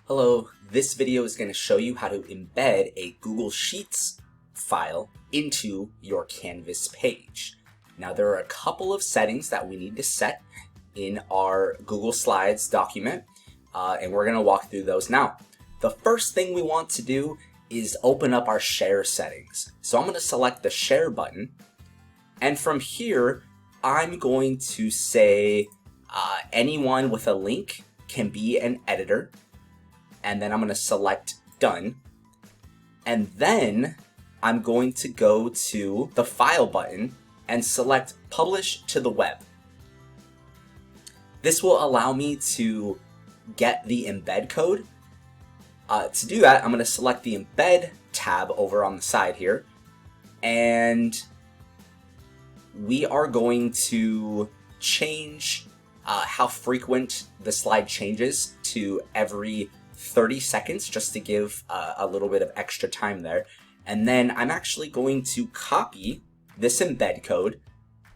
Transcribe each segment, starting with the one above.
Hello, this video is going to show you how to embed a Google Sheets file into your Canvas page. Now there are a couple of settings that we need to set in our Google Slides document, and we're going to walk through those now. The first thing we want to do is open up our share settings. So I'm going to select the share button, and from here I'm going to say anyone with a link can be an editor. And then I'm going to select done. And then I'm going to go to the file button and select publish to the web. This will allow me to get the embed code. To do that, I'm going to select the embed tab over on the side here. And we are going to change how frequent the slide changes to every 30 seconds just to give a little bit of extra time there. And then I'm actually going to copy this embed code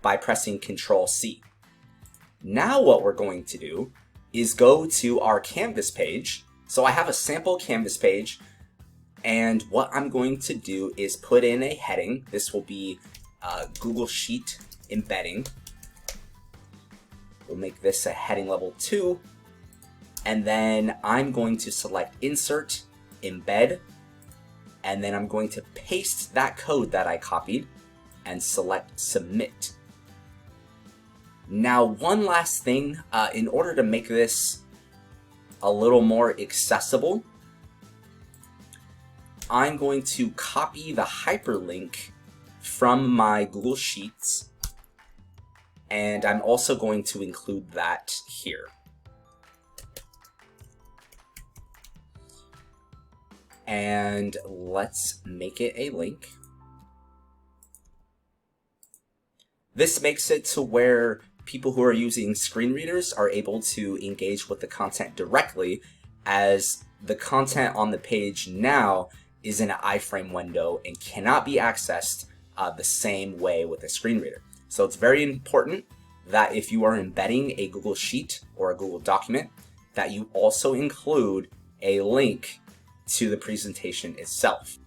by pressing Control-C. Now what we're going to do is go to our Canvas page. So I have a sample Canvas page, and what I'm going to do is put in a heading. This will be Google Sheet Embedding. We'll make this a heading level 2. And then I'm going to select Insert, Embed, and then I'm going to paste that code that I copied and select Submit. Now, one last thing, in order to make this a little more accessible, I'm going to copy the hyperlink from my Google Sheets, and I'm also going to include that here. And let's make it a link. This makes it to where people who are using screen readers are able to engage with the content directly, as the content on the page now is in an iframe window and cannot be accessed the same way with a screen reader. So it's very important that if you are embedding a Google Sheet or a Google document, that you also include a link to the presentation itself.